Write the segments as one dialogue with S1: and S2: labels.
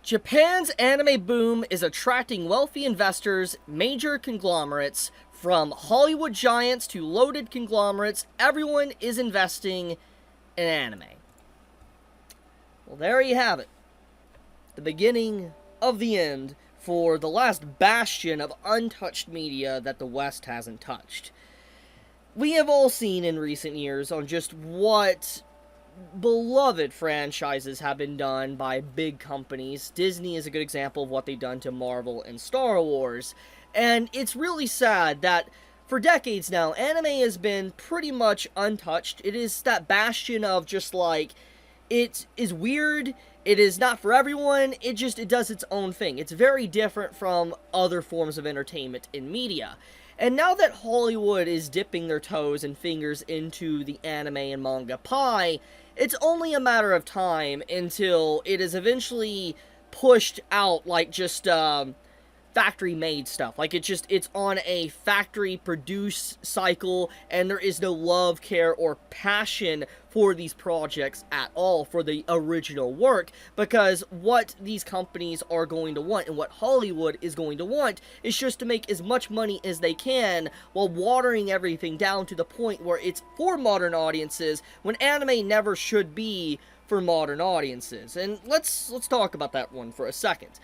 S1: Japan's anime boom is attracting wealthy investors, major conglomerates, from Hollywood giants to loaded conglomerates. Everyone is investing in anime. Well, there you have it. The beginning of the end for the last bastion of untouched media that the West hasn't touched. We have all seen in recent years on just what beloved franchises have been done by big companies. Disney is a good example of what they've done to Marvel and Star Wars. And it's really sad that for decades now, anime has been pretty much untouched. It is that bastion of just like, it is weird, it is not for everyone, it does its own thing. It's very different from other forms of entertainment in media. And now that Hollywood is dipping their toes and fingers into the anime and manga pie, it's only a matter of time until it is eventually pushed out like just factory-made stuff. Like it's on a factory-produced cycle, and there is no love, care, or passion for these projects at all, for the original work, because what these companies are going to want, and what Hollywood is going to want, is just to make as much money as they can, while watering everything down to the point where it's for modern audiences, when anime never should be for modern audiences. And let's talk about that one for a second.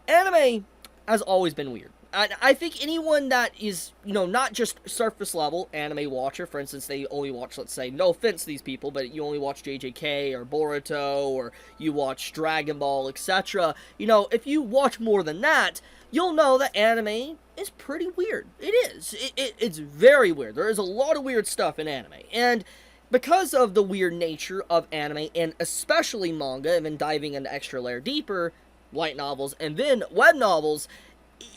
S1: Anime has always been weird. I think anyone that is, not just surface level anime watcher, for instance, they only watch, let's say, no offense to these people, but you only watch JJK or Boruto, or you watch Dragon Ball, etc. If you watch more than that, you'll know that anime is pretty weird. It is. It's very weird. There is a lot of weird stuff in anime. And because of the weird nature of anime, and especially manga, and then diving an extra layer deeper, light novels, and then web novels,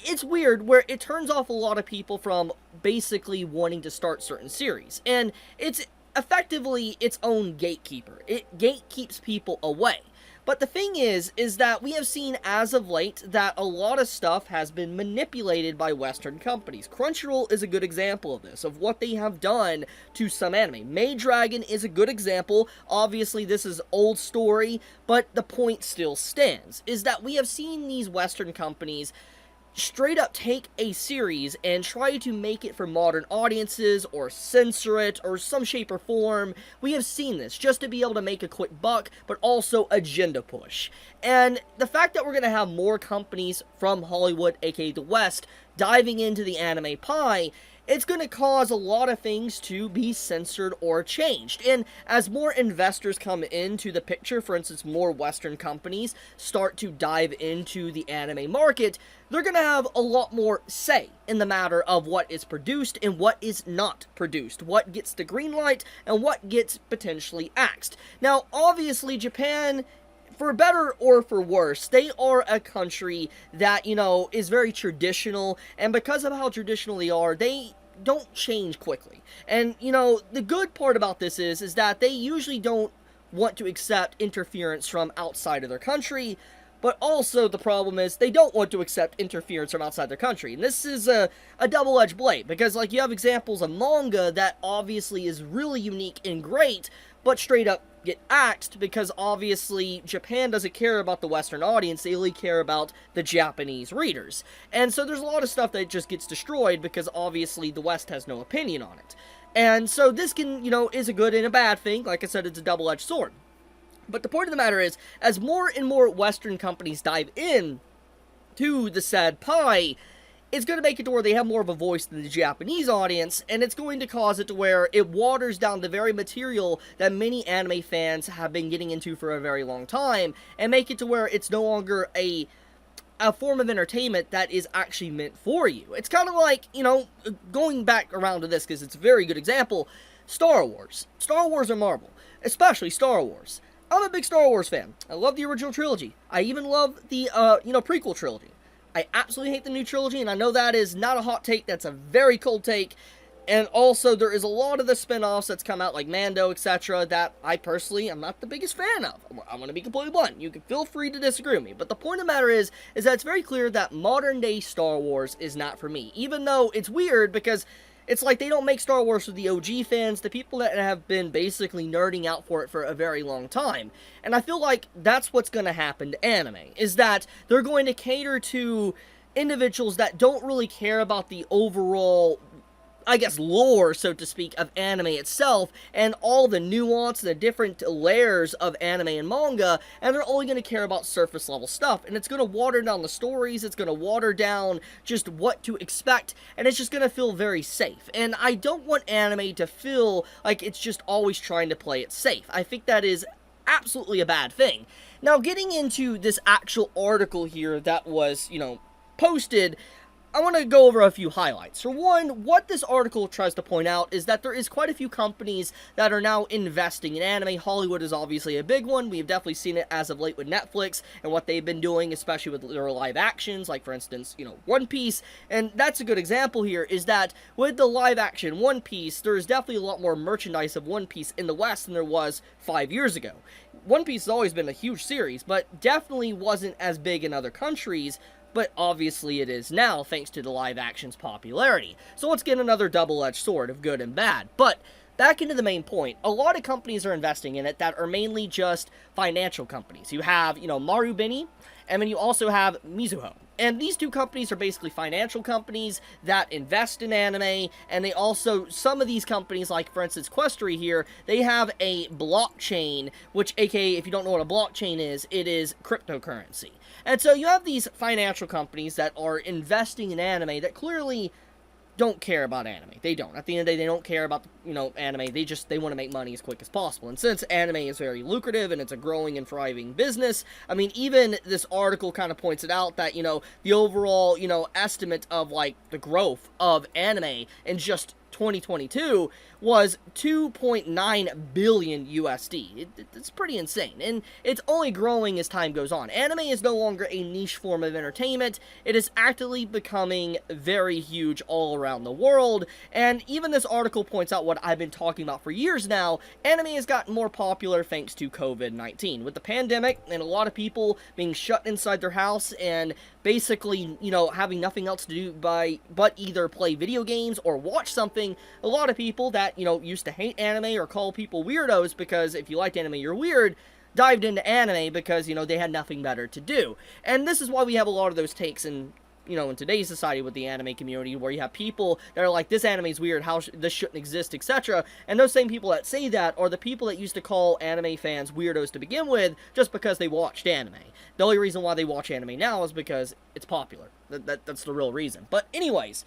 S1: it's weird where it turns off a lot of people from basically wanting to start certain series. And it's effectively its own gatekeeper. It gatekeeps people away. But the thing is that we have seen as of late that a lot of stuff has been manipulated by Western companies. Crunchyroll is a good example of this, of what they have done to some anime. Maid Dragon is a good example. Obviously, this is old story, but the point still stands, is that we have seen these Western companies straight up take a series and try to make it for modern audiences, or censor it, or some shape or form. We have seen this, just to be able to make a quick buck, but also agenda push. And the fact that we're going to have more companies from Hollywood, aka the West, diving into the anime pie, it's going to cause a lot of things to be censored or changed. And as more investors come into the picture, for instance, more Western companies start to dive into the anime market, they're going to have a lot more say in the matter of what is produced and what is not produced, what gets the green light and what gets potentially axed. Now, obviously, Japan, for better or for worse, they are a country that, is very traditional, and because of how traditional they are, they don't change quickly. And, the good part about this is that they usually don't want to accept interference from outside of their country, but also the problem is they don't want to accept interference from outside their country. And this is a double-edged blade, because, you have examples of manga that obviously is really unique and great, but straight up get axed because obviously Japan doesn't care about the Western audience, they only care about the Japanese readers. And so there's a lot of stuff that just gets destroyed because obviously the West has no opinion on it. And so this can, is a good and a bad thing. Like I said, it's a double-edged sword. But the point of the matter is, as more and more Western companies dive in to the said pie, it's going to make it to where they have more of a voice than the Japanese audience, and it's going to cause it to where it waters down the very material that many anime fans have been getting into for a very long time, and make it to where it's no longer a form of entertainment that is actually meant for you. It's kind of like, going back around to this, because it's a very good example, Star Wars. Star Wars or Marvel, especially Star Wars. I'm a big Star Wars fan. I love the original trilogy. I even love the, prequel trilogy. I absolutely hate the new trilogy, and I know that is not a hot take, that's a very cold take. And also, there is a lot of the spin-offs that's come out, like Mando, etc., that I personally am not the biggest fan of. I'm going to be completely blunt. You can feel free to disagree with me. But the point of the matter is that it's very clear that modern-day Star Wars is not for me. Even though it's weird, because It's like they don't make Star Wars for the OG fans, the people that have been basically nerding out for it for a very long time. And I feel like that's what's going to happen to anime, is that they're going to cater to individuals that don't really care about the overall, I guess, lore, so to speak, of anime itself, and all the nuance and the different layers of anime and manga, and they're only going to care about surface level stuff, and it's going to water down the stories, it's going to water down just what to expect, and it's just going to feel very safe. And I don't want anime to feel like it's just always trying to play it safe. I think that is absolutely a bad thing. Now, getting into this actual article here that was, posted, I want to go over a few highlights. For one, what this article tries to point out is that there is quite a few companies that are now investing in anime. Hollywood is obviously a big one. We've definitely seen it as of late with Netflix and what they've been doing, especially with their live actions, like for instance, One Piece. And that's a good example here, is that with the live action One Piece, there's definitely a lot more merchandise of One Piece in the West than there was 5 years ago. One Piece has always been a huge series, but definitely wasn't as big in other countries, but obviously it is now, thanks to the live action's popularity. So let's get another double-edged sword of good and bad. But back into the main point, a lot of companies are investing in it that are mainly just financial companies. You have, Marubeni, and then you also have Mizuho. And these two companies are basically financial companies that invest in anime, and they also, some of these companies, like for instance Questory here, they have a blockchain, which, aka, if you don't know what a blockchain is, it is cryptocurrency. And so you have these financial companies that are investing in anime that clearly don't care about anime. They don't. At the end of the day, they don't care about, anime. They want to make money as quick as possible. And since anime is very lucrative and it's a growing and thriving business, I mean, even this article kind of points it out that, the overall, estimate of, like, the growth of anime in just 2022 was 2.9 billion USD. It's pretty insane, and it's only growing as time goes on. Anime is no longer a niche form of entertainment. It is actively becoming very huge all around the world, and even this article points out what I've been talking about for years now. Anime has gotten more popular thanks to COVID-19. With the pandemic and a lot of people being shut inside their house and basically, having nothing else to do but either play video games or watch something, a lot of people that, used to hate anime or call people weirdos because if you liked anime, you're weird, dived into anime because, they had nothing better to do. And this is why we have a lot of those takes in today's society with the anime community, where you have people that are like, this anime is weird, this shouldn't exist, etc. And those same people that say that are the people that used to call anime fans weirdos to begin with, just because they watched anime. The only reason why they watch anime now is because it's popular. That's the real reason. But anyways,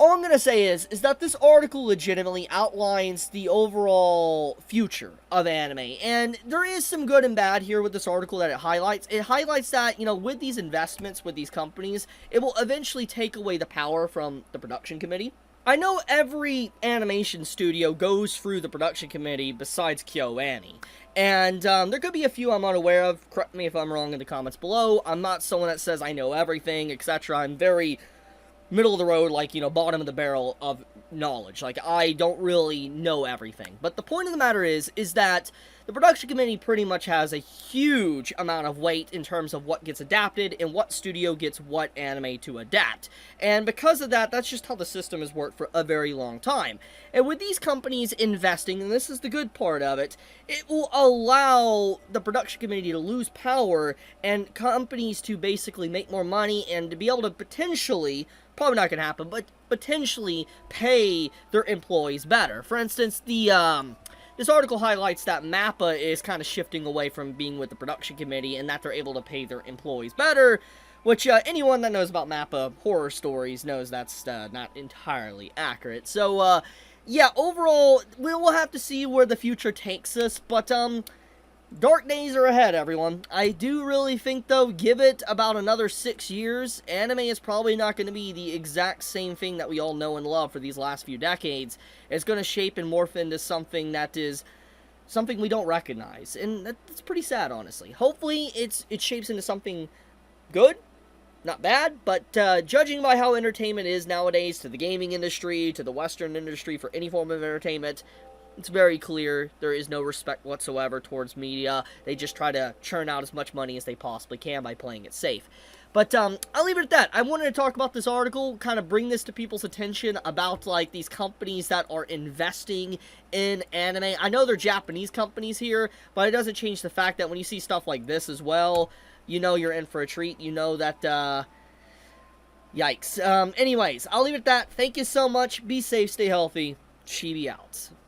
S1: all I'm going to say is that this article legitimately outlines the overall future of anime, and there is some good and bad here with this article that it highlights. It highlights that, with these investments with these companies, it will eventually take away the power from the production committee. I know every animation studio goes through the production committee besides KyoAni, and there could be a few I'm unaware of. Correct me if I'm wrong in the comments below. I'm not someone that says I know everything, etc. I'm very middle of the road, like, bottom of the barrel of knowledge. Like, I don't really know everything. But the point of the matter is that the production committee pretty much has a huge amount of weight in terms of what gets adapted and what studio gets what anime to adapt. And because of that, that's just how the system has worked for a very long time. And with these companies investing, and this is the good part of it, it will allow the production committee to lose power and companies to basically make more money and to be able to potentially, probably not going to happen, but potentially pay their employees better. For instance, this article highlights that MAPPA is kind of shifting away from being with the production committee and that they're able to pay their employees better, which anyone that knows about MAPPA horror stories knows that's not entirely accurate. So, yeah, overall, we'll have to see where the future takes us, but, dark days are ahead, everyone. I do really think, though, give it about another 6 years, anime is probably not going to be the exact same thing that we all know and love for these last few decades. It's going to shape and morph into something that is something we don't recognize, and that's pretty sad, honestly. Hopefully, it shapes into something good, not bad, but judging by how entertainment is nowadays, to the gaming industry, to the Western industry, for any form of entertainment, It's very clear there is no respect whatsoever towards media. They just try to churn out as much money as they possibly can by playing it safe. But I'll leave it at that. I wanted to talk about this article, kind of bring this to people's attention about, like, these companies that are investing in anime. I know they're Japanese companies here, but it doesn't change the fact that when you see stuff like this as well, you know you're in for a treat. You know that, yikes. Anyways, I'll leave it at that. Thank you so much. Be safe, stay healthy. Chibi out.